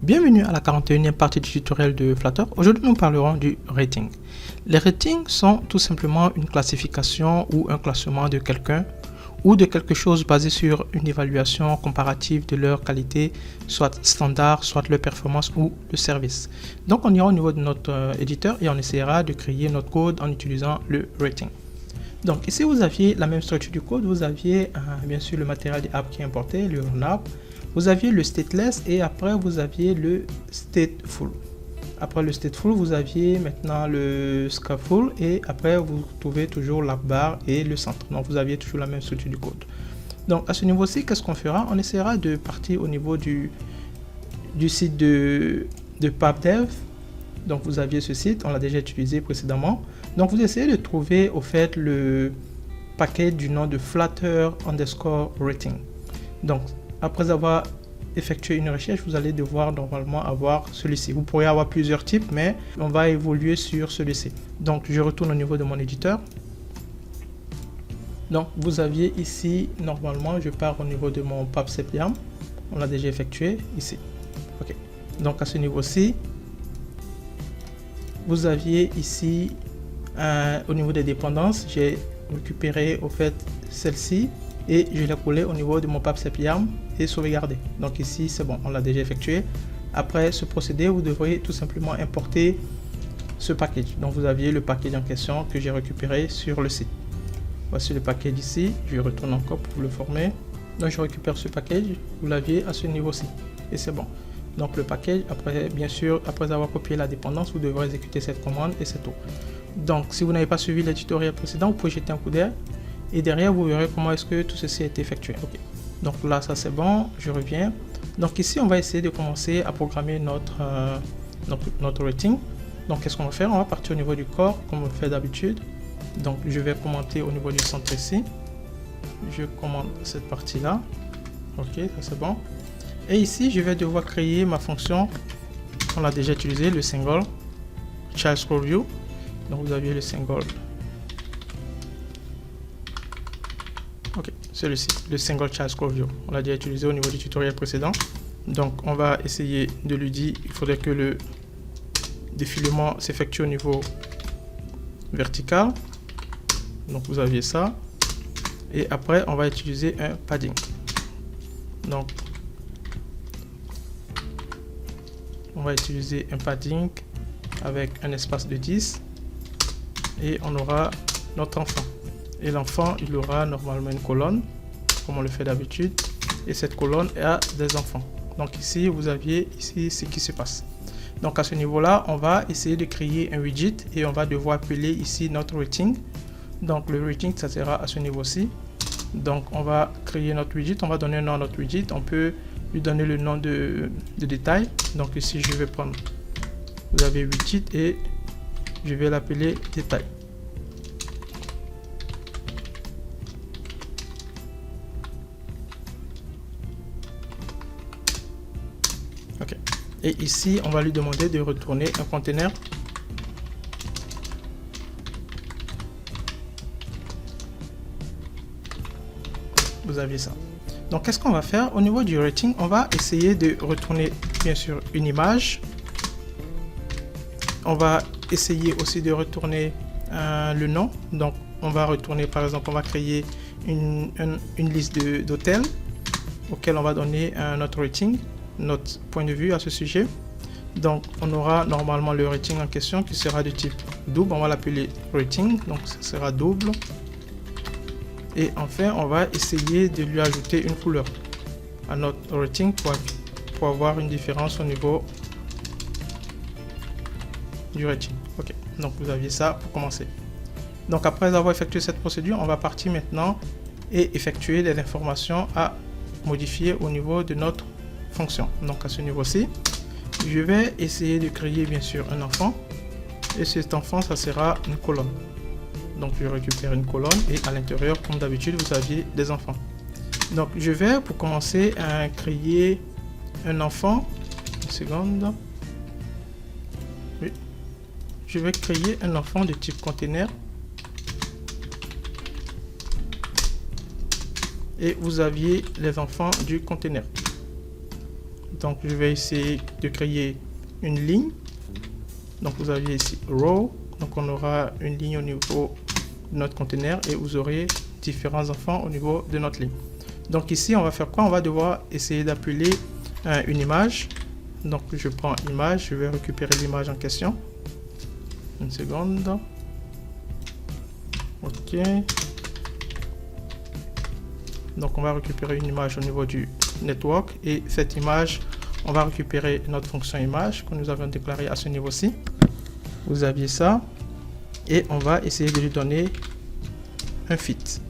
Bienvenue à la 41e partie du tutoriel de Flutter. Aujourd'hui, nous parlerons du rating. Les ratings sont tout simplement une classification ou un classement de quelqu'un ou de quelque chose basé sur une évaluation comparative de leur qualité, soit standard, soit leur performance ou le service. Donc, on ira au niveau de notre éditeur et on essaiera de créer notre code en utilisant le rating. Donc, ici, vous aviez la même structure du code. Vous aviez bien sûr le matériel des apps qui est importé, le run-app. Vous aviez le stateless et après vous aviez le stateful. Après le stateful, vous aviez maintenant le scaffold et après vous trouvez toujours la barre et le centre. Donc vous aviez toujours la même structure du code. Donc à ce niveau-ci, qu'est-ce qu'on fera? On essaiera de partir au niveau du site de PubDev. Donc vous aviez ce site, on l'a déjà utilisé précédemment. Donc vous essayez de trouver au fait le paquet du nom de Flutter underscore rating. Donc après avoir effectué une recherche, vous allez devoir normalement avoir celui-ci. Vous pourrez avoir plusieurs types, mais on va évoluer sur celui-ci. Donc, je retourne au niveau de mon éditeur. Donc, vous aviez ici, normalement, je pars au niveau de mon PubSepiam. On l'a déjà effectué ici. OK. Donc, à ce niveau-ci, vous aviez ici, au niveau des dépendances, j'ai récupéré au fait celle-ci. Et je l'ai collé au niveau de mon PubSepiam et sauvegardé. Donc ici, c'est bon, on l'a déjà effectué. Après ce procédé, vous devrez tout simplement importer ce package. Donc vous aviez le package en question que j'ai récupéré sur le site. Voici le package ici. Je retourne encore pour le former. Donc je récupère ce package. Vous l'aviez à ce niveau-ci. Et c'est bon. Donc le package, après, bien sûr, après avoir copié la dépendance, vous devrez exécuter cette commande et c'est tout. Donc si vous n'avez pas suivi les tutoriels précédents, vous pouvez jeter un coup d'œil. Et derrière, vous verrez comment est-ce que tout ceci a été effectué. Okay. Donc là, ça c'est bon. Je reviens. Donc ici, on va essayer de commencer à programmer notre rating. Donc qu'est-ce qu'on va faire? On va partir au niveau du corps, comme on le fait d'habitude. Donc je vais commenter au niveau du centre ici. Je commande cette partie-là. Ok, ça c'est bon. Et ici, je vais devoir créer ma fonction. On l'a déjà utilisé, le single child scroll view. Donc vous aviez le single. Ok, celui-ci, le single child scroll view. On l'a déjà utilisé au niveau du tutoriel précédent. Donc, on va essayer de lui dire, il faudrait que le défilement s'effectue au niveau vertical. Donc, vous aviez ça. Et après, on va utiliser un padding. Donc, on va utiliser un padding avec un espace de 10. Et on aura notre enfant. Et l'enfant, il aura normalement une colonne, comme on le fait d'habitude. Et cette colonne a des enfants. Donc ici, vous aviez ici ce qui se passe. Donc à ce niveau-là, on va essayer de créer un widget et on va devoir appeler ici notre rating. Donc le rating, ça sera à ce niveau-ci. Donc on va créer notre widget, on va donner un nom à notre widget. On peut lui donner le nom de détail. Donc ici, je vais prendre, vous avez widget et je vais l'appeler détail. Ok. Et ici, on va lui demander de retourner un conteneur. Vous aviez ça. Donc, qu'est-ce qu'on va faire? Au niveau du rating, on va essayer de retourner, bien sûr, une image. On va essayer aussi de retourner le nom. Donc, on va retourner, par exemple, on va créer une liste d'hôtels auquel on va donner notre rating, notre point de vue à ce sujet. Donc on aura normalement le rating en question qui sera de type double, on va l'appeler rating, donc ce sera double. Et enfin on va essayer de lui ajouter une couleur à notre rating pour avoir une différence au niveau du rating. Ok, donc vous aviez ça pour commencer. Donc après avoir effectué cette procédure, on va partir maintenant et effectuer les informations à modifier au niveau de notre fonction. Donc à ce niveau-ci, je vais essayer de créer bien sûr un enfant et cet enfant, ça sera une colonne. Donc je récupère une colonne et à l'intérieur, comme d'habitude, vous aviez des enfants. Donc je vais pour commencer à créer un enfant. Une seconde. Oui. Je vais créer un enfant de type container. Et vous aviez les enfants du container. Donc je vais essayer de créer une ligne. Donc vous avez ici row, donc on aura une ligne au niveau de notre conteneur et vous aurez différents enfants au niveau de notre ligne. Donc ici on va faire quoi? On va devoir essayer d'appeler une image. Donc je prends image, je vais récupérer l'image en question. Une seconde. Ok. Donc on va récupérer une image au niveau du network et cette image, on va récupérer notre fonction image que nous avons déclarée à ce niveau-ci. Vous aviez ça et on va essayer de lui donner un fit.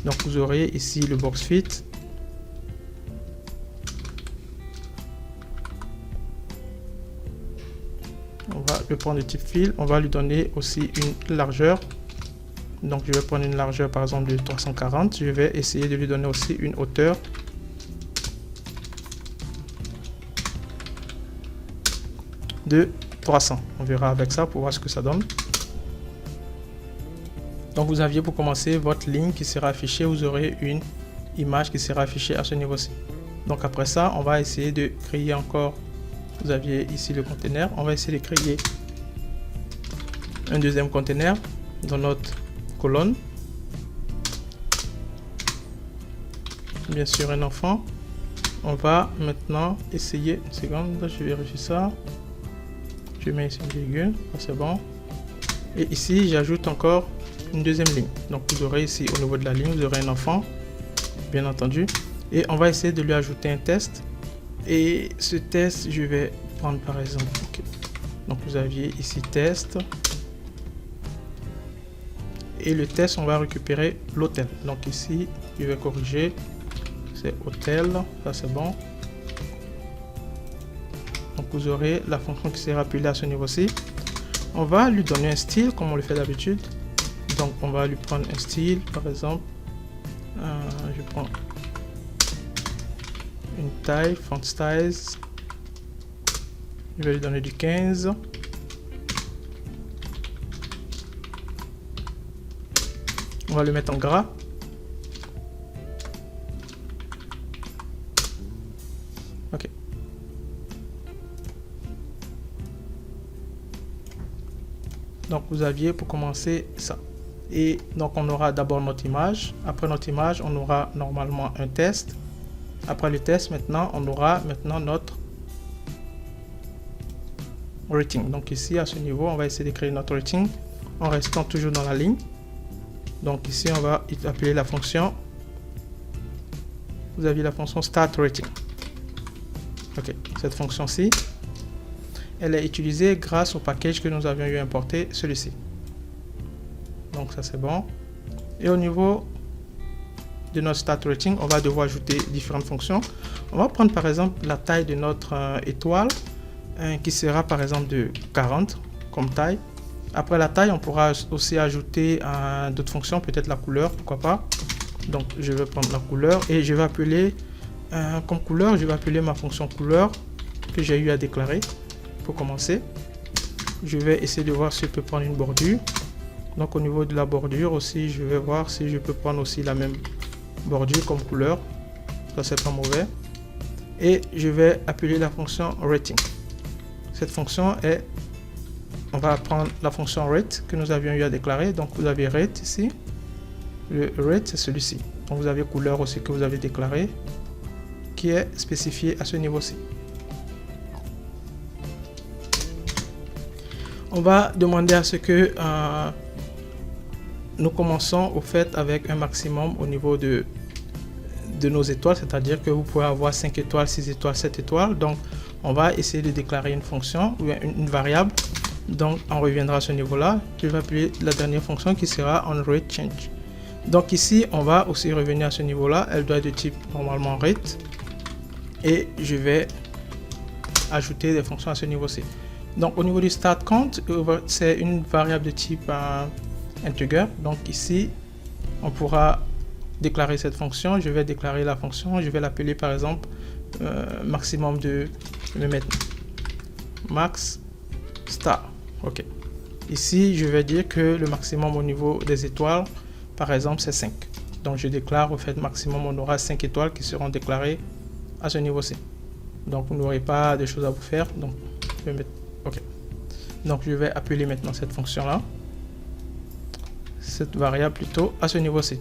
Donc vous aurez ici le box fit. On va le prendre de type fill, on va lui donner aussi une largeur. Donc je vais prendre une largeur par exemple de 340. Je vais essayer de lui donner aussi une hauteur de 300. On verra avec ça pour voir ce que ça donne. Donc vous aviez pour commencer votre ligne qui sera affichée. Vous aurez une image qui sera affichée à ce niveau-ci. Donc après ça, on va essayer de créer encore. Vous aviez ici le conteneur. On va essayer de créer un deuxième conteneur dans notre colonne. Bien sûr un enfant. On va maintenant essayer, une seconde, je vérifie ça. Je mets ici une virgule, c'est bon. Et ici j'ajoute encore une deuxième ligne. Donc vous aurez ici au niveau de la ligne, vous aurez un enfant, bien entendu. Et on va essayer de lui ajouter un test. Et ce test, je vais prendre par exemple. Okay. Donc vous aviez ici test. Et le test, on va récupérer l'hôtel. Donc ici, je vais corriger. C'est hôtel. Ça, c'est bon. Donc vous aurez la fonction qui sera appelée à ce niveau-ci. On va lui donner un style, comme on le fait d'habitude. Donc on va lui prendre un style, par exemple. Je prends une taille, font size. Je vais lui donner du 15. On va le mettre en gras. Ok. Donc vous aviez pour commencer ça. Et donc on aura d'abord notre image. Après notre image, on aura normalement un test. Après le test, maintenant, on aura maintenant notre rating. Donc ici, à ce niveau, on va essayer de créer notre rating en restant toujours dans la ligne. Donc ici, on va appeler la fonction. Vous avez la fonction start rating. Ok, cette fonction-ci, elle est utilisée grâce au package que nous avions eu importé, celui-ci. Donc ça c'est bon. Et au niveau de notre start rating, on va devoir ajouter différentes fonctions. On va prendre par exemple la taille de notre étoile, qui sera par exemple de 40 comme taille. Après la taille, on pourra aussi ajouter d'autres fonctions, peut-être la couleur, pourquoi pas. Donc je vais prendre la couleur et je vais appeler comme couleur, je vais appeler ma fonction couleur que j'ai eu à déclarer. Pour commencer, je vais essayer de voir si je peux prendre une bordure. Donc au niveau de la bordure aussi, je vais voir si je peux prendre aussi la même bordure comme couleur. Ça c'est pas mauvais. Et je vais appeler la fonction rating. Cette fonction est, on va prendre la fonction rate que nous avions eu à déclarer. Donc vous avez rate ici. Le rate c'est celui-ci. Donc vous avez couleur aussi que vous avez déclaré, qui est spécifié à ce niveau-ci. On va demander à ce que nous commençons au fait avec un maximum au niveau de nos étoiles, c'est-à-dire que vous pouvez avoir 5 étoiles, 6 étoiles, 7 étoiles. Donc on va essayer de déclarer une fonction ou une variable. Donc on reviendra à ce niveau-là. Je vais appeler la dernière fonction qui sera onRateChange. Donc ici on va aussi revenir à ce niveau-là. Elle doit être de type normalement rate. Et je vais ajouter des fonctions à ce niveau-ci. Donc au niveau du start count, c'est une variable de type integer. Donc ici, on pourra déclarer cette fonction. Je vais déclarer la fonction. Je vais l'appeler par exemple maximum de, je vais mettre max star. Ok. Ici, je vais dire que le maximum au niveau des étoiles, par exemple, c'est 5. Donc je déclare au fait maximum, on aura 5 étoiles qui seront déclarées à ce niveau-ci. Donc vous n'aurez pas de choses à vous faire. Donc je vais mettre OK. Donc je vais appeler maintenant cette fonction là, cette variable plutôt, à ce niveau-ci.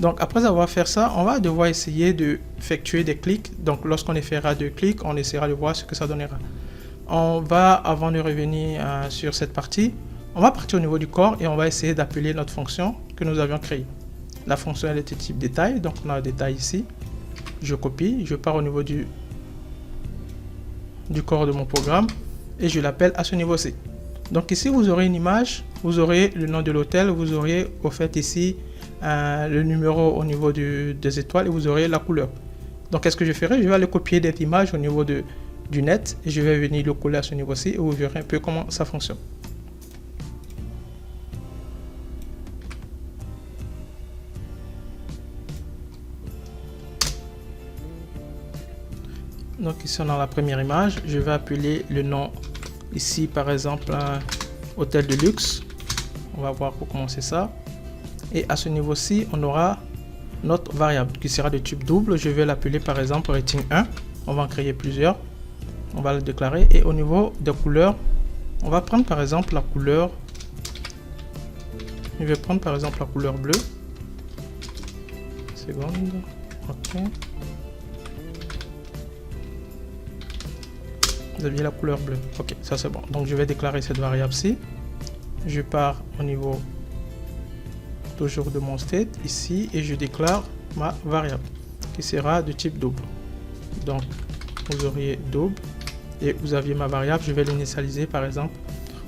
Donc après avoir fait ça, on va devoir essayer de effectuer des clics. Donc lorsqu'on fera 2 clics, on essaiera de voir ce que ça donnera. On va, avant de revenir sur cette partie, on va partir au niveau du corps et on va essayer d'appeler notre fonction que nous avions créée. La fonction elle était type détail, donc on a un détail ici. Je copie, je pars au niveau du corps de mon programme et je l'appelle à ce niveau-ci. Donc ici vous aurez une image, vous aurez le nom de l'hôtel, vous aurez au fait ici le numéro au niveau des étoiles et vous aurez la couleur. Donc qu'est-ce que je ferai? Je vais aller copier cette image au niveau du net et je vais venir le coller à ce niveau-ci et vous verrez un peu comment ça fonctionne. Donc ici on a la première image, je vais appeler le nom ici par exemple hôtel de luxe. On va voir pour commencer ça. Et à ce niveau-ci, on aura notre variable qui sera de type double. Je vais l'appeler par exemple rating 1. On va en créer plusieurs. On va le déclarer. Et au niveau des couleurs, on va prendre par exemple la couleur. Je vais prendre par exemple la couleur bleue. Seconde. OK. Vous aviez la couleur bleue. OK, ça c'est bon. Donc je vais déclarer cette variable-ci. Je pars au niveau toujours de mon state ici et je déclare ma variable qui sera de type double. Donc vous auriez double et vous aviez ma variable. Je vais l'initialiser par exemple.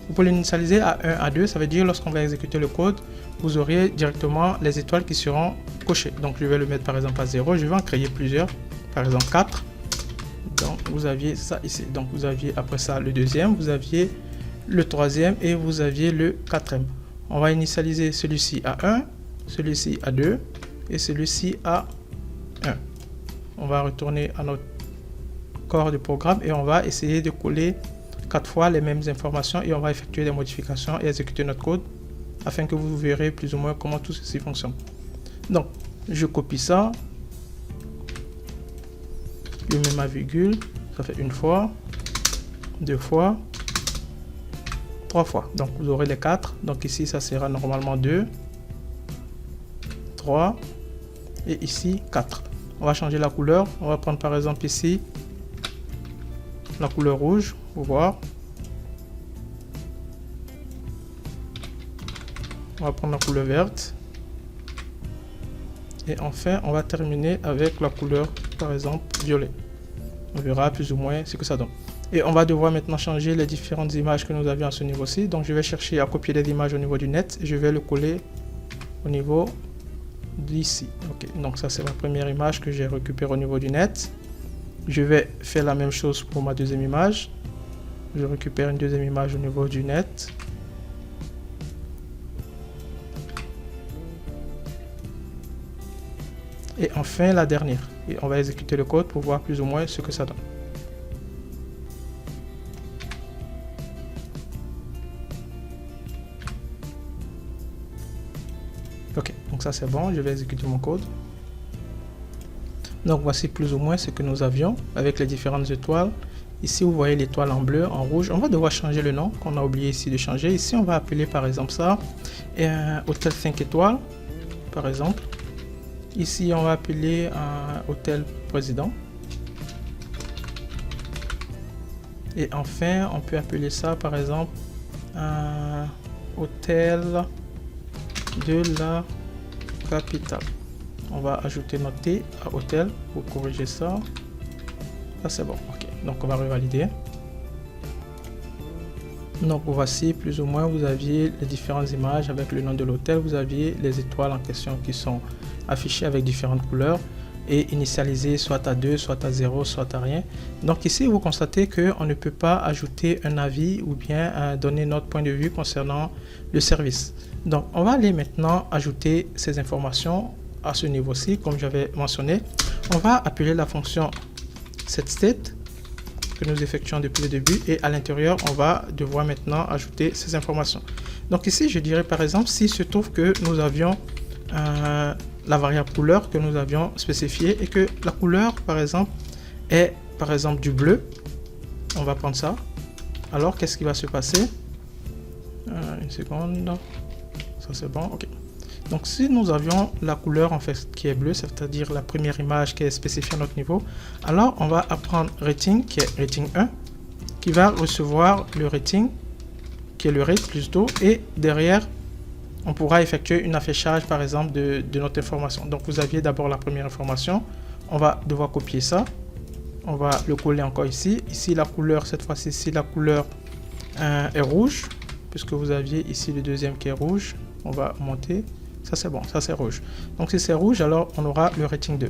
Vous pouvez l'initialiser à 1, à 2. Ça veut dire lorsqu'on va exécuter le code, vous aurez directement les étoiles qui seront cochées. Donc je vais le mettre par exemple à 0. Je vais en créer plusieurs. Par exemple 4. Donc vous aviez ça ici. Donc vous aviez après ça le deuxième, vous aviez le troisième et vous aviez le quatrième. On va initialiser celui-ci à 1, celui-ci à 2 et celui-ci à 1. On va retourner à notre corps de programme et on va essayer de coller 4 fois les mêmes informations et on va effectuer des modifications et exécuter notre code afin que vous verrez plus ou moins comment tout ceci fonctionne. Donc je copie ça, je mets ma virgule, ça fait une fois, 2 fois, 3 fois. Donc vous aurez les 4. Donc ici ça sera normalement 2, 3 et ici 4. On va changer la couleur. On va prendre par exemple ici la couleur rouge pour voir. On va prendre la couleur verte. Et enfin on va terminer avec la couleur par exemple violet. On verra plus ou moins ce que ça donne. Et on va devoir maintenant changer les différentes images que nous avions à ce niveau-ci. Donc je vais chercher à copier des images au niveau du net et je vais le coller au niveau d'ici. Ok, donc ça c'est la première image que j'ai récupérée au niveau du net. Je vais faire la même chose pour ma deuxième image. Je récupère une deuxième image au niveau du net. Et enfin la dernière. Et on va exécuter le code pour voir plus ou moins ce que ça donne. Ok, donc ça c'est bon, je vais exécuter mon code. Donc voici plus ou moins ce que nous avions avec les différentes étoiles. Ici vous voyez l'étoile en bleu, en rouge. On va devoir changer le nom qu'on a oublié ici de changer. Ici on va appeler par exemple ça hôtel 5 étoiles par exemple. Ici on va appeler un hôtel président. Et enfin on peut appeler ça par exemple un hôtel de la capitale. On va ajouter notre T à hôtel pour corriger ça. Ça c'est bon. Ok, donc on va revalider. Donc voici plus ou moins, vous aviez les différentes images avec le nom de l'hôtel, vous aviez les étoiles en question qui sont affichées avec différentes couleurs et initialisées soit à 2, soit à 0, soit à rien. Donc ici vous constatez qu'on ne peut pas ajouter un avis ou bien donner notre point de vue concernant le service. Donc on va aller maintenant ajouter ces informations à ce niveau-ci. Comme j'avais mentionné, on va appeler la fonction setState que nous effectuons depuis le début et à l'intérieur on va devoir maintenant ajouter ces informations. Donc ici je dirais par exemple s'il se trouve que nous avions la variable couleur que nous avions spécifiée et que la couleur par exemple est par exemple du bleu, on va prendre ça. Alors qu'est-ce qui va se passer? Une seconde, ça c'est bon, ok. Donc si nous avions la couleur en fait qui est bleue, c'est-à-dire la première image qui est spécifiée à notre niveau, alors on va apprendre rating qui est rating 1, qui va recevoir le rating qui est le rate plus tôt, et derrière on pourra effectuer une affichage par exemple de notre information. Donc vous aviez d'abord la première information, on va devoir copier ça, on va le coller encore ici. Ici la couleur, cette fois-ci, si la couleur est rouge, puisque vous aviez ici le deuxième qui est rouge, on va monter, ça c'est bon, ça c'est rouge. Donc si c'est rouge, alors on aura le rating 2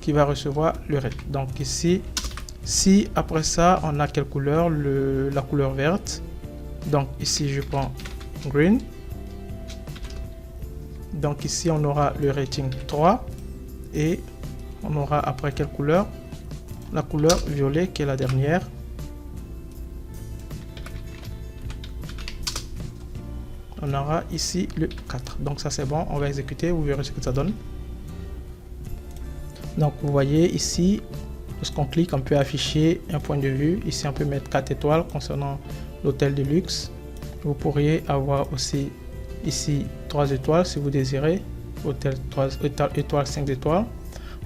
qui va recevoir le rate. Donc ici, si après ça on a quelle couleur? La couleur verte. Donc ici je prends green. Donc ici on aura le rating 3 et on aura après quelle couleur? La couleur violet qui est la dernière. On aura ici le 4. Donc ça c'est bon, on va exécuter, vous verrez ce que ça donne. Donc vous voyez ici, lorsqu'on clique, on peut afficher un point de vue. Ici on peut mettre 4 étoiles concernant l'hôtel de luxe. Vous pourriez avoir aussi ici 3 étoiles si vous désirez, hôtel 3 étoiles, 5 étoiles.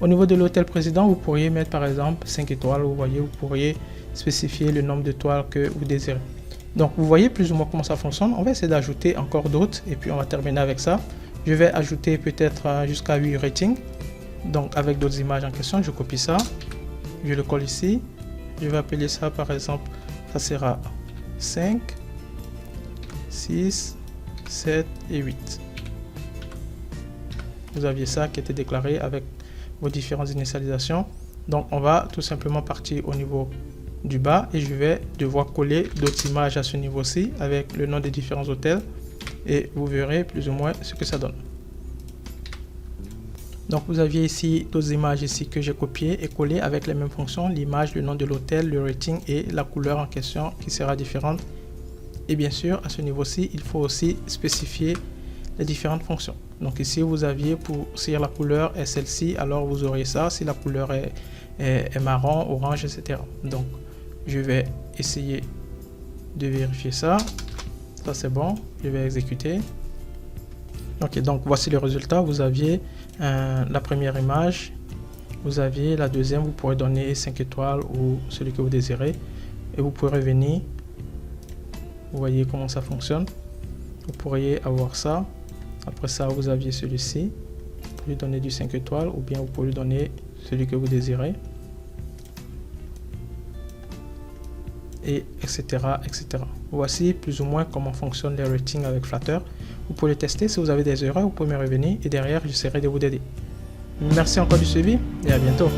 Au niveau de l'hôtel président, vous pourriez mettre par exemple 5 étoiles. Vous voyez, vous pourriez spécifier le nombre d'étoiles que vous désirez. Donc vous voyez plus ou moins comment ça fonctionne. On va essayer d'ajouter encore d'autres et puis on va terminer avec ça. Je vais ajouter peut-être jusqu'à 8 ratings. Donc avec d'autres images en question, je copie ça, je le colle ici. Je vais appeler ça par exemple, ça sera 5, 6, 7 et 8. Vous aviez ça qui était déclaré avec vos différentes initialisations. Donc on va tout simplement partir au niveau du bas et je vais devoir coller d'autres images à ce niveau-ci avec le nom des différents hôtels et vous verrez plus ou moins ce que ça donne. Donc vous aviez ici d'autres images ici que j'ai copiées et collées avec les mêmes fonctions, l'image, le nom de l'hôtel, le rating et la couleur en question qui sera différente. Et bien sûr à ce niveau-ci il faut aussi spécifier les différentes fonctions. Donc ici vous aviez pour si la couleur est celle-ci, alors vous aurez ça, si la couleur est marron, orange, etc. Donc je vais essayer de vérifier ça. Ça c'est bon, je vais exécuter. Ok, donc voici le résultat. Vous aviez la première image, vous aviez la deuxième, vous pourrez donner 5 étoiles ou celui que vous désirez et vous pourrez revenir. Vous voyez comment ça fonctionne. Vous pourriez avoir ça. Après ça, vous aviez celui-ci. Vous pouvez lui donner du 5 étoiles ou bien vous pouvez lui donner celui que vous désirez. Et etc. etc. Voici plus ou moins comment fonctionnent les ratings avec Flutter. Vous pouvez les tester. Si vous avez des erreurs, vous pouvez me revenir et derrière, j'essaierai de vous aider. Merci encore du suivi et à bientôt.